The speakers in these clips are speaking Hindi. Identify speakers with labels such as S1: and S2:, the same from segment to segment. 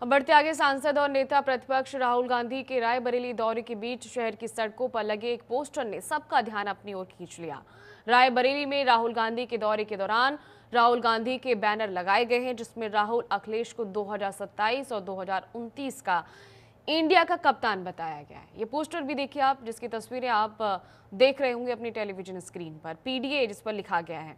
S1: अब बढ़ते आगे। सांसद और नेता प्रतिपक्ष राहुल गांधी के रायबरेली दौरे के बीच शहर की सड़कों पर लगे एक पोस्टर ने सबका ध्यान अपनी ओर खींच लिया। रायबरेली में राहुल गांधी के दौरे के दौरान राहुल गांधी के बैनर लगाए गए हैं, जिसमें राहुल अखिलेश को 2027 और 2029 का इंडिया का कप्तान बताया गया है। ये पोस्टर भी देखिए आप, जिसकी तस्वीरें आप देख रहे होंगे अपनी टेलीविजन स्क्रीन पर। पीडीए जिस पर लिखा गया है।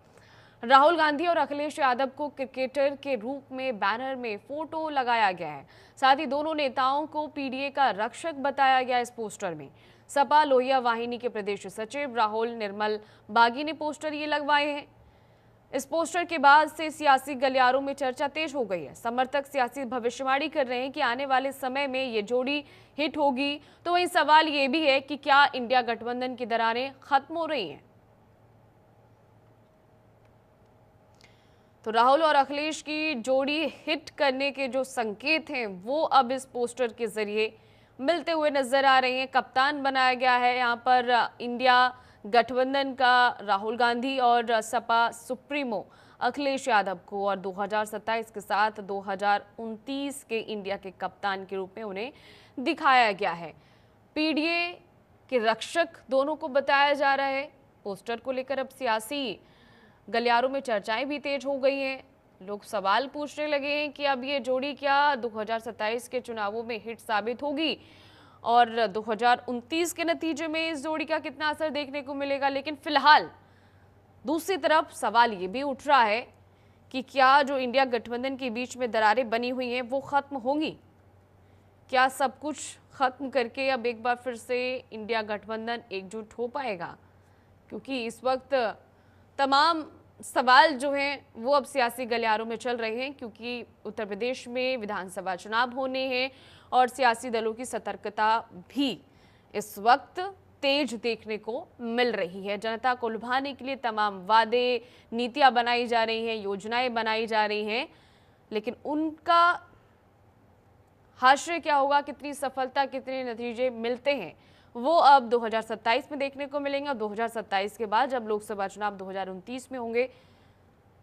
S1: राहुल गांधी और अखिलेश यादव को क्रिकेटर के रूप में बैनर में फोटो लगाया गया है। साथ ही दोनों नेताओं को पीडीए का रक्षक बताया गया इस पोस्टर में। सपा लोहिया वाहिनी के प्रदेश सचिव राहुल निर्मल बागी ने पोस्टर ये लगवाए हैं। इस पोस्टर के बाद से सियासी गलियारों में चर्चा तेज हो गई है। समर्थक सियासी भविष्यवाणी कर रहे हैं कि आने वाले समय में ये जोड़ी हिट होगी। तो वहीं सवाल ये भी है कि क्या इंडिया गठबंधन की दरारें खत्म हो रही हैं। तो राहुल और अखिलेश की जोड़ी हिट करने के जो संकेत हैं वो अब इस पोस्टर के जरिए मिलते हुए नजर आ रहे हैं। कप्तान बनाया गया है यहाँ पर इंडिया गठबंधन का राहुल गांधी और सपा सुप्रीमो अखिलेश यादव को, और 2027 के साथ 2029 के इंडिया के कप्तान के रूप में उन्हें दिखाया गया है। पीडीए के रक्षक दोनों को बताया जा रहा है। पोस्टर को लेकर अब सियासी गलियारों में चर्चाएं भी तेज हो गई हैं। लोग सवाल पूछने लगे हैं कि अब ये जोड़ी क्या 2027 के चुनावों में हिट साबित होगी और 2029 के नतीजे में इस जोड़ी का कितना असर देखने को मिलेगा। लेकिन फिलहाल दूसरी तरफ सवाल ये भी उठ रहा है कि क्या जो इंडिया गठबंधन के बीच में दरारें बनी हुई हैं वो खत्म होंगी। क्या सब कुछ खत्म करके अब एक बार फिर से इंडिया गठबंधन एकजुट हो पाएगा, क्योंकि इस वक्त तमाम सवाल जो हैं वो अब सियासी गलियारों में चल रहे हैं, क्योंकि उत्तर प्रदेश में विधानसभा चुनाव होने हैं और सियासी दलों की सतर्कता भी इस वक्त तेज देखने को मिल रही है। जनता को लुभाने के लिए तमाम वादे, नीतियां बनाई जा रही हैं, योजनाएं बनाई जा रही हैं, लेकिन उनका हाशिए क्या होगा, कितनी सफलता, कितने नतीजे मिलते हैं, वो अब 2027 में देखने को मिलेंगे। और 2027 के बाद जब लोकसभा चुनाव 2029 में होंगे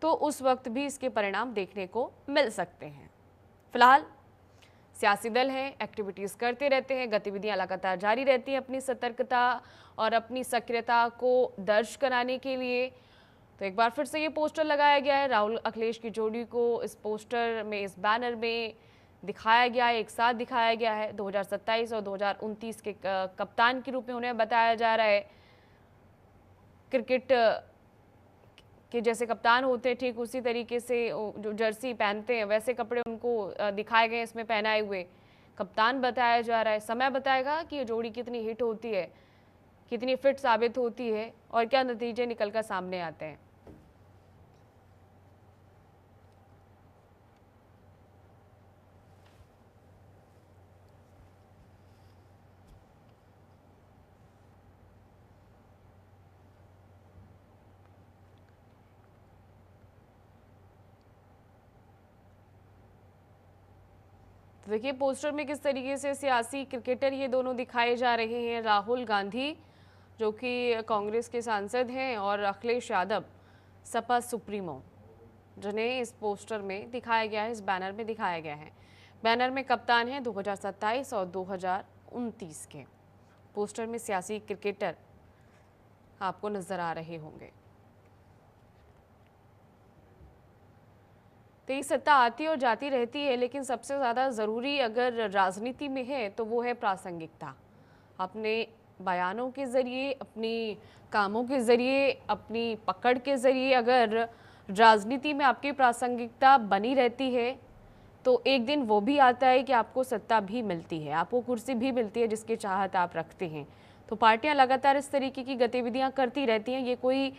S1: तो उस वक्त भी इसके परिणाम देखने को मिल सकते हैं। फिलहाल सियासी दल हैं, एक्टिविटीज़ करते रहते हैं, गतिविधियां लगातार जारी रहती हैं अपनी सतर्कता और अपनी सक्रियता को दर्ज कराने के लिए। तो एक बार फिर से ये पोस्टर लगाया गया है। राहुल अखिलेश की जोड़ी को इस पोस्टर में, इस बैनर में दिखाया गया है, एक साथ दिखाया गया है। 2027 और 2029 के कप्तान के रूप में उन्हें बताया जा रहा है। क्रिकेट के जैसे कप्तान होते हैं, ठीक उसी तरीके से जो जर्सी पहनते हैं वैसे कपड़े उनको दिखाए गए, इसमें पहनाए हुए कप्तान बताया जा रहा है। समय बताएगा कि ये जोड़ी कितनी हिट होती है, कितनी फिट साबित होती है और क्या नतीजे निकल कर सामने आते हैं। तो देखिए पोस्टर में किस तरीके से सियासी क्रिकेटर ये दोनों दिखाए जा रहे हैं। राहुल गांधी जो कि कांग्रेस के सांसद हैं और अखिलेश यादव सपा सुप्रीमो, जिन्हें इस पोस्टर में दिखाया गया है, इस बैनर में दिखाया गया है। बैनर में कप्तान हैं 2027 और 2029 के। पोस्टर में सियासी क्रिकेटर आपको नजर आ रहे होंगे। तो ये सत्ता आती और जाती रहती है, लेकिन सबसे ज़्यादा ज़रूरी अगर राजनीति में है तो वो है प्रासंगिकता। अपने बयानों के ज़रिए, अपनी कामों के ज़रिए, अपनी पकड़ के ज़रिए अगर राजनीति में आपकी प्रासंगिकता बनी रहती है तो एक दिन वो भी आता है कि आपको सत्ता भी मिलती है, आपको कुर्सी भी मिलती है जिसकी चाहत आप रखते हैं। तो पार्टियां लगातार इस तरीके की गतिविधियां करती रहती हैं। ये कोई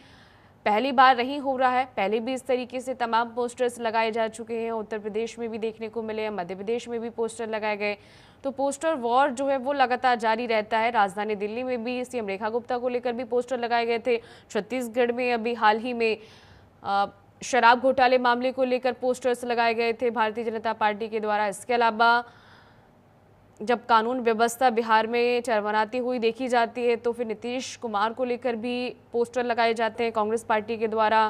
S1: पहली बार नहीं हो रहा है, पहले भी इस तरीके से तमाम पोस्टर्स लगाए जा चुके हैं। उत्तर प्रदेश में भी देखने को मिले हैं, मध्य प्रदेश में भी पोस्टर लगाए गए। तो पोस्टर वॉर जो है वो लगातार जारी रहता है। राजधानी दिल्ली में भी सीएम रेखा गुप्ता को लेकर भी पोस्टर लगाए गए थे। छत्तीसगढ़ में अभी हाल ही में शराब घोटाले मामले को लेकर पोस्टर्स लगाए गए थे भारतीय जनता पार्टी के द्वारा। इसके अलावा जब कानून व्यवस्था बिहार में चरमराती हुई देखी जाती है तो फिर नीतीश कुमार को लेकर भी पोस्टर लगाए जाते हैं कांग्रेस पार्टी के द्वारा।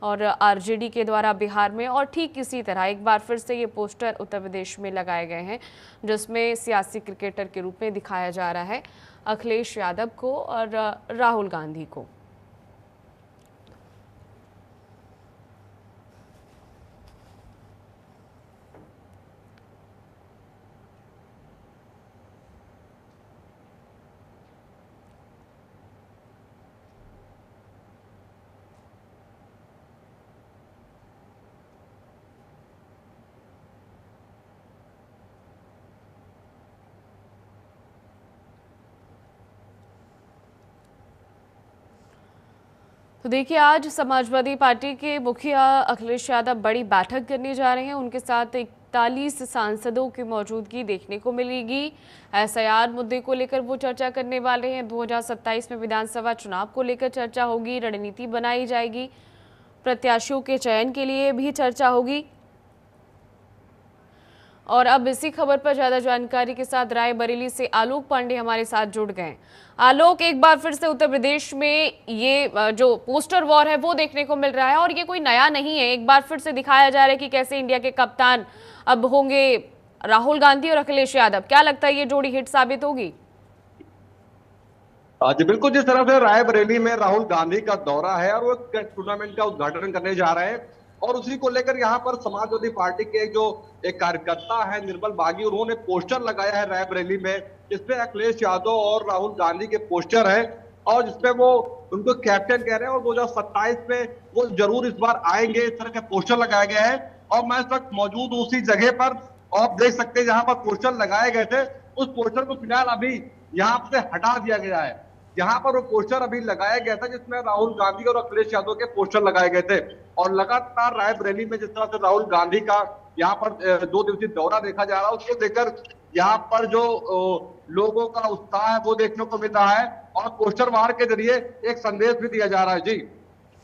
S1: और आरजेडी के द्वारा बिहार में, और ठीक इसी तरह एक बार फिर से ये पोस्टर उत्तर प्रदेश में लगाए गए हैं जिसमें सियासी क्रिकेटर के रूप में दिखाया जा रहा है अखिलेश यादव को और राहुल गांधी को। तो देखिए, आज समाजवादी पार्टी के मुखिया अखिलेश यादव बड़ी बैठक करने जा रहे हैं। उनके साथ 41 सांसदों की मौजूदगी देखने को मिलेगी। एसआईआर मुद्दे को लेकर वो चर्चा करने वाले हैं। 2027 में विधानसभा चुनाव को लेकर चर्चा होगी, रणनीति बनाई जाएगी, प्रत्याशियों के चयन के लिए भी चर्चा होगी। और अब इसी खबर पर ज्यादा जानकारी के साथ रायबरेली से आलोक पांडे हमारे साथ जुड़ गए। आलोक, एक बार फिर से उत्तर प्रदेश में ये जो पोस्टर वॉर है वो देखने को मिल रहा है और ये कोई नया नहीं है। एक बार फिर से दिखाया जा रहा है कि कैसे इंडिया के कप्तान अब होंगे राहुल गांधी और अखिलेश यादव। क्या लगता है ये जोड़ी हिट साबित होगी?
S2: जी बिल्कुल, जिस तरह से रायबरेली में राहुल गांधी का दौरा है और वो टूर्नामेंट का उद्घाटन करने जा रहे हैं और उसी को लेकर यहाँ पर समाजवादी पार्टी के जो एक कार्यकर्ता है निर्मल बागी, उन्होंने पोस्टर लगाया है रायबरेली में, जिसपे अखिलेश यादव और राहुल गांधी के पोस्टर है और जिसपे वो उनको कैप्टन कह रहे हैं और 2027 में वो जरूर इस बार आएंगे, इस तरह के पोस्टर लगाए गए हैं। और मैं इस वक्त मौजूद हूँ उसी जगह पर, आप देख सकते हैं जहां पर पोस्टर लगाए गए थे उस पोस्टर को फिलहाल अभी यहाँ से हटा दिया गया है। यहाँ पर वो पोस्टर अभी लगाया गया था जिसमें राहुल गांधी और अखिलेश यादव के पोस्टर लगाए गए थे और लगातार रायबरेली में जिस तरह से राहुल गांधी का यहाँ पर 2 दिवसीय दौरा देखा जा रहा है, उसको लेकर यहाँ पर जो लोगों का उत्साह है वो देखने को मिल रहा है और पोस्टर वार के जरिए एक संदेश भी दिया जा रहा है। जी